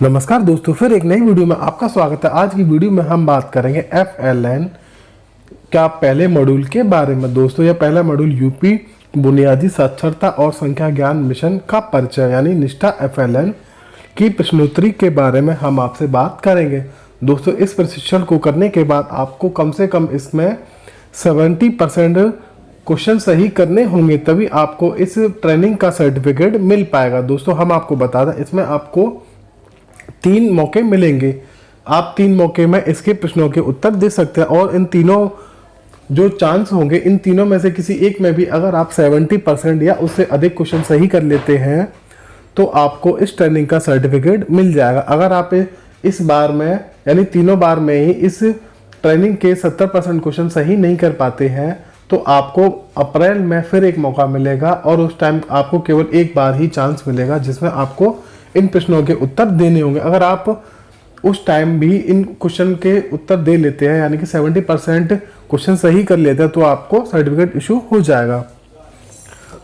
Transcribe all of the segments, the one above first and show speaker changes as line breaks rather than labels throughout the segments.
नमस्कार दोस्तों, फिर एक नई वीडियो में आपका स्वागत है। आज की वीडियो में हम बात करेंगे FLN का पहले मॉड्यूल के बारे में। दोस्तों, यह पहला मॉड्यूल यूपी बुनियादी साक्षरता और संख्या ज्ञान मिशन का परिचय यानी निष्ठा FLN की प्रश्नोत्तरी के बारे में हम आपसे बात करेंगे। दोस्तों, इस प्रशिक्षण को करने के बाद आपको कम से कम इसमें 70% क्वेश्चन सही करने होंगे, तभी आपको इस ट्रेनिंग का सर्टिफिकेट मिल पाएगा। दोस्तों, हम आपको बता दें, इसमें आपको 3 मौके मिलेंगे। आप 3 मौके में इसके प्रश्नों के उत्तर दे सकते हैं और इन तीनों जो चांस होंगे, इन तीनों में से किसी एक में भी अगर आप 70% या उससे अधिक क्वेश्चन सही कर लेते हैं तो आपको इस ट्रेनिंग का सर्टिफिकेट मिल जाएगा। अगर आप इस बार में यानी तीनों बार में ही इस ट्रेनिंग के 70% क्वेश्चन सही नहीं कर पाते हैं तो आपको अप्रैल में फिर एक मौका मिलेगा और उस टाइम आपको केवल एक बार ही चांस मिलेगा जिसमें आपको इन प्रश्नों के उत्तर देने होंगे। अगर आप उस टाइम भी इन क्वेश्चन के उत्तर दे लेते हैं यानी कि 70% क्वेश्चन सही कर लेते हैं तो आपको सर्टिफिकेट इशू हो जाएगा।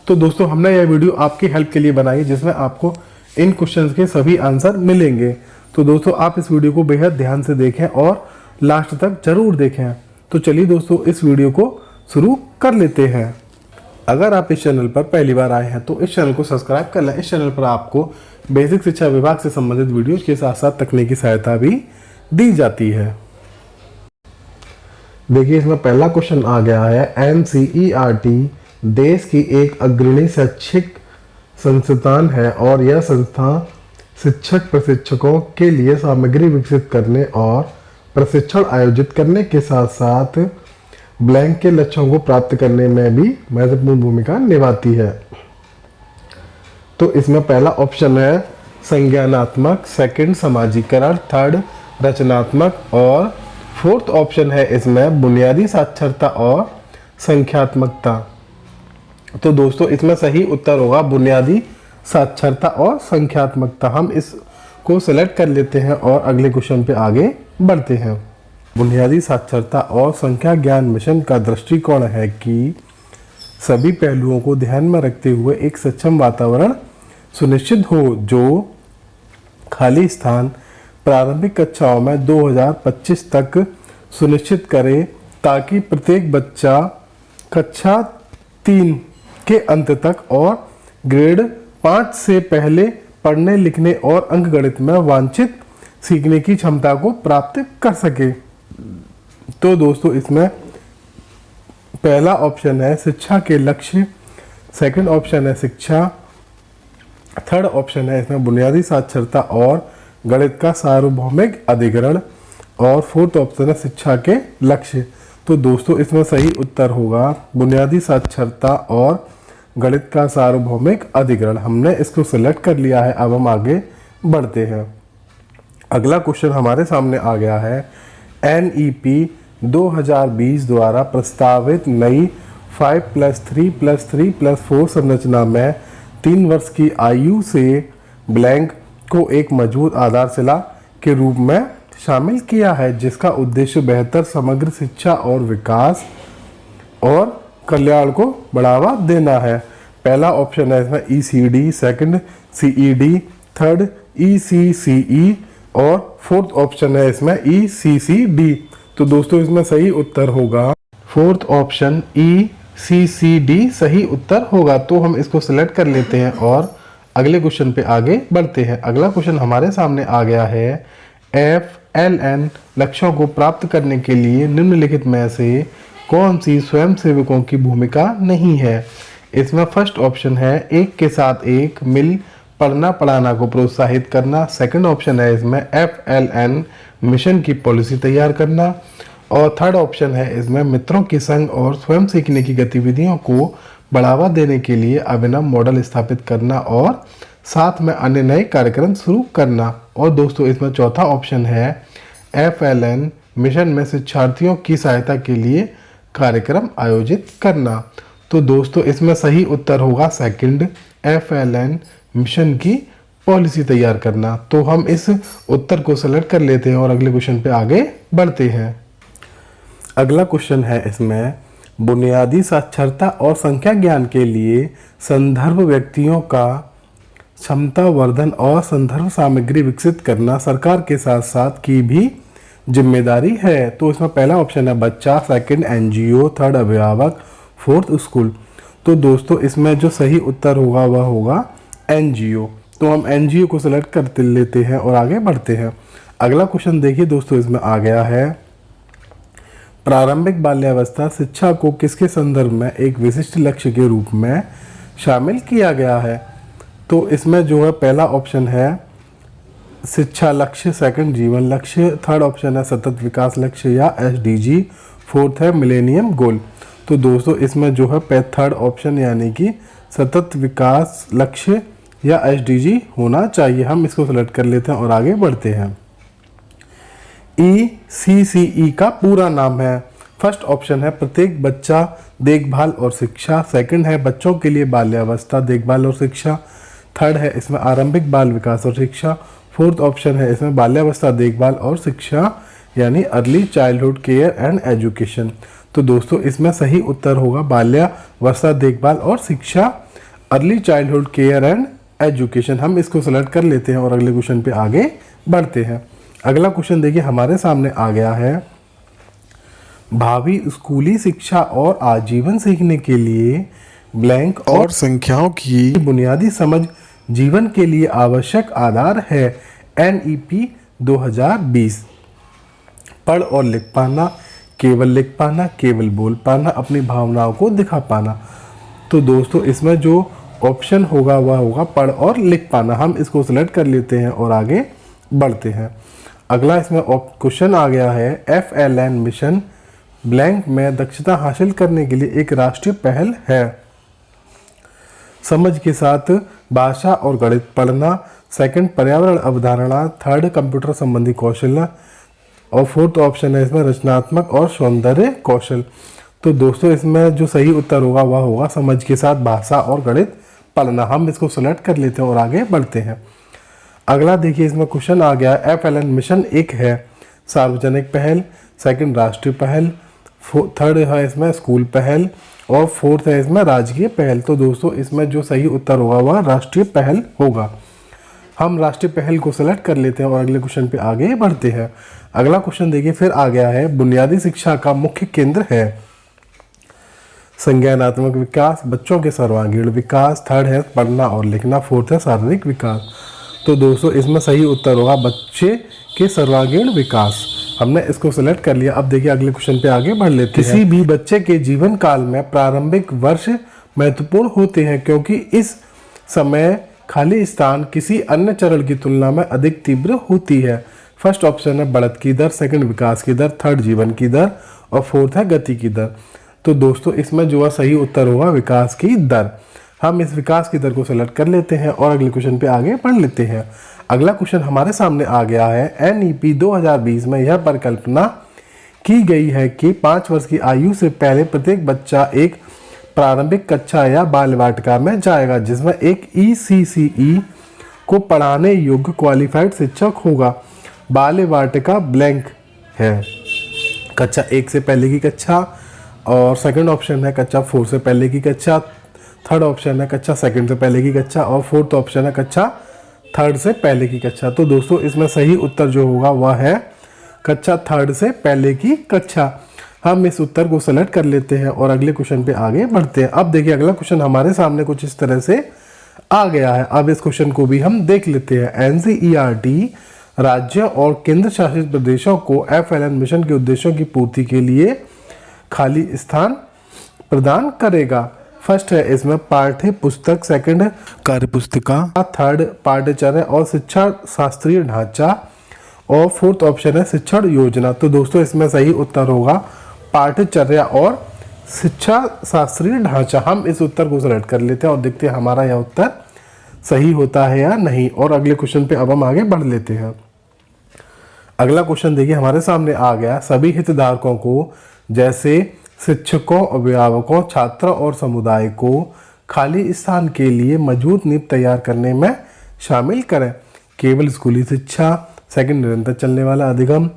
तो दोस्तों, हमने यह वीडियो आपकी हेल्प के लिए बनाई जिसमें आपको इन क्वेश्चंस के सभी आंसर मिलेंगे। तो दोस्तों, आप इस वीडियो को बेहद ध्यान से देखें और लास्ट तक जरूर देखें। तो चलिए दोस्तों, इस वीडियो को शुरू कर लेते हैं। अगर आप इस चैनल पर पहली बार आए हैं तो इस चैनल को सब्सक्राइब कर लें। इस चैनल पर आपको बेसिक शिक्षा विभाग से संबंधित वीडियोज के साथ साथ तकनीकी सहायता भी दी जाती है। देखिए, इसमें पहला क्वेश्चन आ गया है। NCERT देश की एक अग्रणी शैक्षिक संस्थान है और यह संस्था शिक्षक प्रशिक्षकों के लिए सामग्री विकसित करने और प्रशिक्षण आयोजित करने के साथ साथ ब्लैंक के लक्ष्यों को प्राप्त करने में भी महत्वपूर्ण भूमिका निभाती है। तो इसमें पहला ऑप्शन है संज्ञानात्मक, सेकंड सामाजिकरण, थर्ड रचनात्मक और फोर्थ ऑप्शन है इसमें बुनियादी साक्षरता और संख्यात्मकता। तो दोस्तों, इसमें सही उत्तर होगा बुनियादी साक्षरता और संख्यात्मकता। हम इसको सेलेक्ट कर लेते हैं और अगले क्वेश्चन पे आगे बढ़ते हैं। बुनियादी साक्षरता और संख्या ज्ञान मिशन का दृष्टिकोण है कि सभी पहलुओं को ध्यान में रखते हुए एक सक्षम वातावरण सुनिश्चित हो जो खाली स्थान प्रारंभिक कक्षाओं में 2025 तक सुनिश्चित करे ताकि प्रत्येक बच्चा कक्षा 3 के अंत तक और ग्रेड 5 से पहले पढ़ने लिखने और अंकगणित में वांछित सीखने की क्षमता को प्राप्त कर सके। तो दोस्तों, इसमें पहला ऑप्शन है शिक्षा के लक्ष्य, सेकंड ऑप्शन है शिक्षा, थर्ड ऑप्शन है इसमें बुनियादी साक्षरता और गणित का सार्वभौमिक अधिग्रहण और फोर्थ ऑप्शन है शिक्षा के लक्ष्य। तो दोस्तों, इसमें सही उत्तर होगा बुनियादी साक्षरता और गणित का सार्वभौमिक अधिग्रहण। हमने इसको सिलेक्ट कर लिया है। अब हम आगे बढ़ते हैं। अगला क्वेश्चन हमारे सामने आ गया है। NEP 2020 द्वारा प्रस्तावित नई 5+3+3+4 संरचना में 3 वर्ष की आयु से ब्लैंक को एक मजबूत आधारशिला के रूप में शामिल किया है जिसका उद्देश्य बेहतर समग्र शिक्षा और विकास और कल्याण को बढ़ावा देना है। पहला ऑप्शन है इसमें ECD, second CED, third ECCE और फोर्थ ऑप्शन है इसमें ECCD। तो दोस्तों, इसमें सही उत्तर होगा फोर्थ ऑप्शन ECCD सही उत्तर होगा। तो हम इसको सिलेक्ट कर लेते हैं और अगले क्वेश्चन पे आगे बढ़ते हैं। अगला क्वेश्चन हमारे सामने आ गया है। FLN लक्ष्यों को प्राप्त करने के लिए निम्नलिखित में से कौन सी स्वयंसेवकों की भूमिका नहीं है। इसमें फर्स्ट ऑप्शन है एक के साथ एक मिल पढ़ना पढ़ाना को प्रोत्साहित करना, सेकंड ऑप्शन है इसमें FLN मिशन की पॉलिसी तैयार करना और थर्ड ऑप्शन है इसमें मित्रों के संग और स्वयं सीखने की गतिविधियों को बढ़ावा देने के लिए अभिनव मॉडल स्थापित करना और साथ में अन्य नए कार्यक्रम शुरू करना। और दोस्तों, इसमें चौथा ऑप्शन है FLN मिशन में शिक्षार्थियों की सहायता के लिए कार्यक्रम आयोजित करना। तो दोस्तों, इसमें सही उत्तर होगा सेकंड FLN मिशन की पॉलिसी तैयार करना। तो हम इस उत्तर को सेलेक्ट कर लेते हैं और अगले क्वेश्चन पे आगे बढ़ते हैं। अगला क्वेश्चन है इसमें बुनियादी साक्षरता और संख्या ज्ञान के लिए संदर्भ व्यक्तियों का क्षमता वर्धन और संदर्भ सामग्री विकसित करना सरकार के साथ साथ की भी जिम्मेदारी है। तो इसमें पहला ऑप्शन है बच्चा, सेकंड एनजीओ, थर्ड अभिभावक, फोर्थ स्कूल। तो दोस्तों इसमें जो सही उत्तर होगा वह होगा एनजीओ। तो हम एनजीओ को सिलेक्ट कर लेते हैं और आगे बढ़ते हैं। अगला क्वेश्चन देखिए दोस्तों, इसमें आ गया है प्रारंभिक बाल्यावस्था शिक्षा को किसके संदर्भ में एक विशिष्ट लक्ष्य के रूप में शामिल किया गया है। तो इसमें जो है पहला ऑप्शन है शिक्षा लक्ष्य, सेकंड जीवन लक्ष्य, थर्ड ऑप्शन है सतत विकास लक्ष्य या एसडीजी, फोर्थ है मिलेनियम गोल। तो दोस्तों इसमें जो है थर्ड ऑप्शन यानी कि सतत विकास लक्ष्य या एसडीजी होना चाहिए। हम इसको सेलेक्ट कर लेते हैं और आगे बढ़ते हैं। ECCE का पूरा नाम है। फर्स्ट ऑप्शन है प्रत्येक बच्चा देखभाल और शिक्षा, सेकंड है बच्चों के लिए बाल्यावस्था देखभाल और शिक्षा, थर्ड है इसमें आरंभिक बाल विकास और शिक्षा, फोर्थ ऑप्शन है इसमें बाल्यावस्था देखभाल और शिक्षा यानी early childhood care and education. तो दोस्तों इसमें सही उत्तर होगा बाल्यावस्था देखभाल और शिक्षा, early childhood care and education. हम इसको सेलेक्ट कर लेते हैं और अगले क्वेश्चन पे आगे बढ़ते हैं। अगला क्वेश्चन देखिए हमारे सामने आ गया है भावी स्कूली शिक्षा और आजीवन सीखने के लिए ब्लैंक और संख्याओं की बुनियादी समझ जीवन के लिए आवश्यक आधार है। NEP 2020। पढ़ और लिख पाना, केवल लिख पाना, केवल बोल पाना, अपनी भावनाओं को दिखा पाना। तो दोस्तों इसमें जो ऑप्शन होगा वह होगा पढ़ और लिख पाना। हम इसको सिलेक्ट कर लेते हैं और आगे बढ़ते हैं। अगला इसमें क्वेश्चन आ गया है FLN मिशन ब्लैंक में दक्षता हासिल करने के लिए एक राष्ट्रीय पहल है। समझ के साथ भाषा और गणित पढ़ना, सेकंड पर्यावरण अवधारणा, थर्ड कंप्यूटर संबंधी कौशल और फोर्थ ऑप्शन है इसमें रचनात्मक और सौंदर्य कौशल। तो दोस्तों इसमें जो सही उत्तर होगा वह होगा समझ के साथ भाषा और गणित पढ़ना। हम इसको सेलेक्ट कर लेते हैं और आगे बढ़ते हैं। अगला देखिए इसमें क्वेश्चन आ गया FLN मिशन एक है सार्वजनिक पहल, सेकंड राष्ट्रीय पहल, थर्ड है इसमें स्कूल पहल और फोर्थ है इसमें राजकीय पहल। तो दोस्तों इसमें जो सही उत्तर होगा वह राष्ट्रीय पहल होगा। हम राष्ट्रीय पहल को सेलेक्ट कर लेते हैं और अगले क्वेश्चन पे आगे बढ़ते हैं। अगला क्वेश्चन देखिए फिर आ गया है बुनियादी शिक्षा का मुख्य केंद्र है संज्ञानात्मक विकास, बच्चों के सर्वांगीण विकास, थर्ड है पढ़ना और लिखना, फोर्थ है शारीरिक विकास। तो दोस्तों इसमें सही उत्तर होगा बच्चे के सर्वांगीण विकास। हमने इसको सेलेक्ट कर लिया। अब देखिए अगले क्वेश्चन पे आगे बढ़ लेते हैं। किसी भी बच्चे के जीवन काल में प्रारंभिक वर्ष महत्वपूर्ण होते हैं क्योंकि इस समय खाली स्थान किसी अन्य चरण की तुलना में अधिक तीव्र होती है। फर्स्ट ऑप्शन है बढ़त की दर, सेकंड विकास की दर, थर्ड जीवन की दर और फोर्थ है गति की दर। तो दोस्तों इसमें जो है सही उत्तर होगा विकास की दर। हम इस विकास की दर को सेलेक्ट कर लेते हैं और अगले क्वेश्चन पे आगे बढ़ लेते हैं। अगला क्वेश्चन हमारे सामने आ गया है NEP 2020 में यह परिकल्पना की गई है कि 5 वर्ष की आयु से पहले प्रत्येक बच्चा एक प्रारंभिक कक्षा या बाल वाटिका में जाएगा जिसमें एक ECCE को पढ़ाने योग्य क्वालिफाइड शिक्षक होगा। बाल वाटिका ब्लैंक है कक्षा 1 से पहले की कक्षा और सेकंड ऑप्शन है कक्षा 4 से पहले की कक्षा, थर्ड ऑप्शन है कक्षा 2 से पहले की कक्षा और फोर्थ ऑप्शन है कक्षा 3 से पहले की कक्षा। तो दोस्तों इसमें सही उत्तर जो होगा वह है कक्षा 3 से पहले की कक्षा। हम इस उत्तर को सेलेक्ट कर लेते हैं और अगले क्वेश्चन पे आगे बढ़ते हैं। अब देखिए अगला क्वेश्चन हमारे सामने कुछ इस तरह से आ गया है। अब इस क्वेश्चन को भी हम देख लेते हैं। NCERT राज्य और केंद्र शासित प्रदेशों को FLN मिशन के उद्देश्यों की पूर्ति के लिए खाली स्थान प्रदान करेगा। फर्स्ट है इसमें पाठ्य पुस्तक, सेकंड कार्य पुस्तिका, थर्ड पाठ्यचर्या और शिक्षा शास्त्रीय ढांचा और फोर्थ ऑप्शन है शिक्षण योजना। तो दोस्तों इसमें सही उत्तर होगा पाठ्यचर्या और शिक्षा शास्त्रीय ढांचा। हम इस उत्तर को सेलेक्ट कर लेते हैं और देखते हैं हमारा यह उत्तर सही होता है या नहीं। और अगले क्वेश्चन पे अब हम आगे बढ़ लेते हैं। अगला क्वेश्चन देखिए हमारे सामने आ गया सभी हितधारकों को जैसे शिक्षकों, अभिभावकों, छात्रों और समुदाय को खाली स्थान के लिए मजबूत नींव तैयार करने में शामिल करें। केवल स्कूली शिक्षा, सेकंड निरंतर चलने वाला अधिगम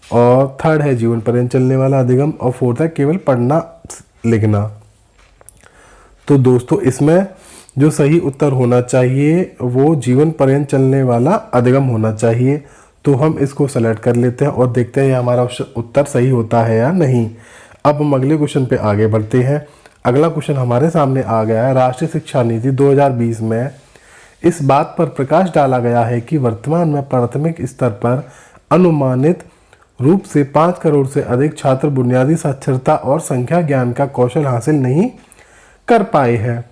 और थर्ड है जीवन पर्यंत चलने वाला अधिगम और फोर्थ है केवल पढ़ना लिखना। तो दोस्तों इसमें जो सही उत्तर होना चाहिए वो जीवन पर्यंत चलने वाला अधिगम होना चाहिए। तो हम इसको सेलेक्ट कर लेते हैं और देखते हैं हमारा उत्तर सही होता है या नहीं। अब हम अगले क्वेश्चन पे आगे बढ़ते हैं। अगला क्वेश्चन हमारे सामने आ गया है। राष्ट्रीय शिक्षा नीति 2020 में इस बात पर प्रकाश डाला गया है कि वर्तमान में प्राथमिक स्तर पर अनुमानित रूप से 5 करोड़ से अधिक छात्र बुनियादी साक्षरता और संख्या ज्ञान का कौशल हासिल नहीं कर पाए हैं।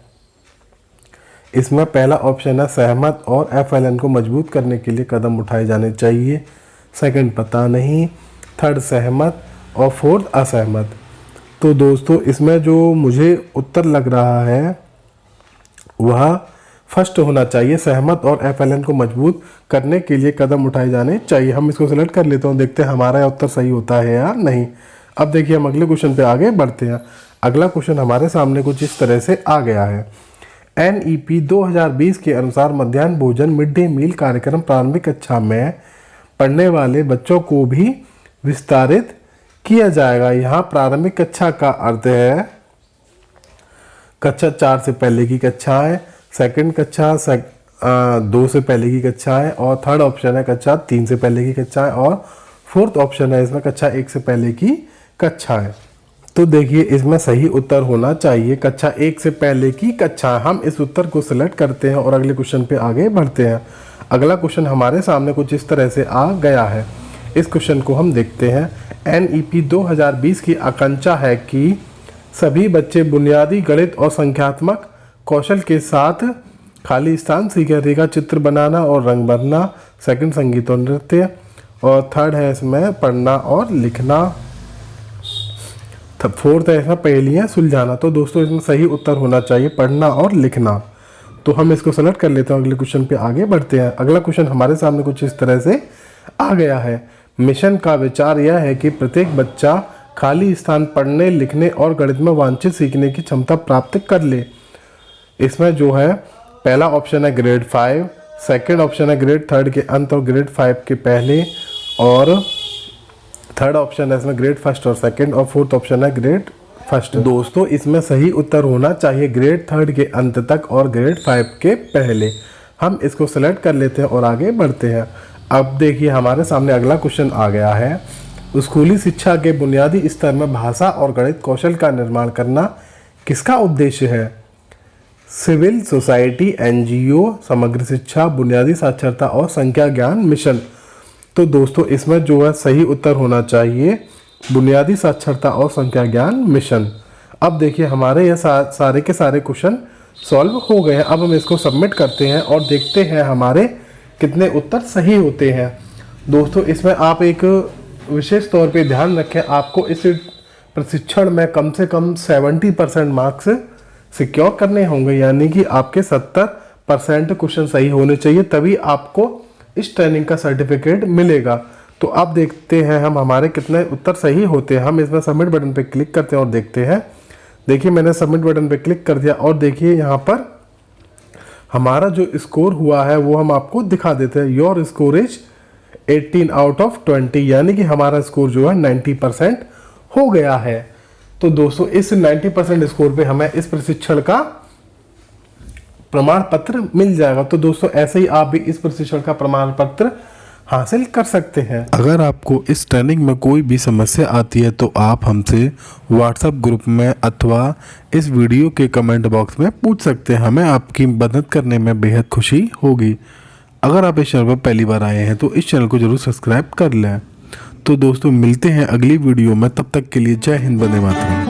इसमें पहला ऑप्शन है सहमत और FLN को मजबूत करने के लिए कदम उठाए जाने चाहिए। सेकंड पता नहीं, थर्ड सहमत और फोर्थ असहमत। तो दोस्तों इसमें जो मुझे उत्तर लग रहा है वह फर्स्ट होना चाहिए, सहमत और FLN को मजबूत करने के लिए कदम उठाए जाने चाहिए। हम इसको सेलेक्ट कर लेते हैं, देखते हैं हमारा उत्तर सही होता है या नहीं। अब देखिए हम अगले क्वेश्चन पे आगे बढ़ते हैं। अगला क्वेश्चन हमारे सामने कुछ इस तरह से आ गया है। NEP 2020 के अनुसार मध्याह्न भोजन मिड डे मील कार्यक्रम प्रारंभिक कक्षा में पढ़ने वाले बच्चों को भी विस्तारित किया जाएगा। यहाँ प्रारंभिक कक्षा का अर्थ है कक्षा 4 से पहले की कक्षाएं, सेकंड कक्षा 2 से पहले की कक्षाएं और थर्ड ऑप्शन है कक्षा 3 से पहले की कक्षाएं और फोर्थ ऑप्शन है इसमें कक्षा 1 से पहले की कक्षाएं। तो देखिए इसमें सही उत्तर होना चाहिए कक्षा 1 से पहले की कक्षा। हम इस उत्तर को सिलेक्ट करते हैं और अगले क्वेश्चन पे आगे बढ़ते हैं। अगला क्वेश्चन हमारे सामने कुछ इस तरह से आ गया है। इस क्वेश्चन को हम देखते हैं। NEP 2020 की आकांक्षा है कि सभी बच्चे बुनियादी गणित और संख्यात्मक कौशल के साथ खाली स्थान सीखें। रेखा चित्र बनाना और रंग भरना, सेकंड संगीत और नृत्य और थर्ड है इसमें पढ़ना और लिखना, फोर्थ है इसमें पहेलियाँ सुलझाना। तो दोस्तों इसमें सही उत्तर होना चाहिए पढ़ना और लिखना। तो हम इसको सेलेक्ट कर लेते हैं, अगले क्वेश्चन पे आगे बढ़ते हैं। अगला क्वेश्चन हमारे सामने कुछ इस तरह से आ गया है। मिशन का विचार यह है कि प्रत्येक बच्चा खाली स्थान पढ़ने, लिखने और गणित में वांछित सीखने की क्षमता प्राप्त कर ले। इसमें जो है पहला ऑप्शन है ग्रेड 5, सेकंड ऑप्शन है ग्रेड 3 के अंत और ग्रेड 5 के पहले और थर्ड ऑप्शन है इसमें ग्रेड 1 और सेकंड और फोर्थ ऑप्शन है ग्रेड 1। दोस्तों इसमें सही उत्तर होना चाहिए ग्रेड 3 के अंत तक और ग्रेड 5 के पहले। हम इसको सेलेक्ट कर लेते हैं और आगे बढ़ते हैं। अब देखिए हमारे सामने अगला क्वेश्चन आ गया है। स्कूली शिक्षा के बुनियादी स्तर में भाषा और गणित कौशल का निर्माण करना किसका उद्देश्य है? सिविल सोसाइटी, NGO, समग्र शिक्षा, बुनियादी साक्षरता और संख्या ज्ञान मिशन। तो दोस्तों इसमें जो है सही उत्तर होना चाहिए बुनियादी साक्षरता और संख्या ज्ञान मिशन। अब देखिए हमारे ये सारे के सारे क्वेश्चन सॉल्व हो गए हैं। अब हम इसको सबमिट करते हैं और देखते हैं हमारे कितने उत्तर सही होते हैं। दोस्तों इसमें आप एक विशेष तौर पे ध्यान रखें, आपको इस प्रशिक्षण में कम से कम 70% मार्क्स सिक्योर करने होंगे, यानी कि आपके 70% क्वेश्चन सही होने चाहिए, तभी आपको इस ट्रेनिंग का सर्टिफिकेट मिलेगा। तो अब देखते हैं हम हमारे कितने उत्तर सही होते हैं। हम इसमें सबमिट बटन पे क्लिक करते हैं और देखते हैं। देखिए मैंने सबमिट बटन पे क्लिक कर दिया और देखिए यहाँ पर हमारा जो स्कोर हुआ है वो हम आपको दिखा देते हैं। Your score is 18 out of 20, यानी कि हमारा स्कोर जो है 90% हो गया है। तो दोस्तों इस 90% स्कोर पे हमें इस प्रशिक्षण का प्रमाण पत्र मिल जाएगा। तो दोस्तों ऐसे ही आप भी इस प्रशिक्षण का प्रमाण पत्र हासिल कर सकते हैं। अगर आपको इस ट्रेनिंग में कोई भी समस्या आती है तो आप हमसे व्हाट्सएप ग्रुप में अथवा इस वीडियो के कमेंट बॉक्स में पूछ सकते हैं। हमें आपकी मदद करने में बेहद खुशी होगी। अगर आप इस चैनल पर पहली बार आए हैं तो इस चैनल को जरूर सब्सक्राइब कर लें। तो दोस्तों मिलते हैं अगली वीडियो में, तब तक के लिए जय हिंद, वंदे मातरम।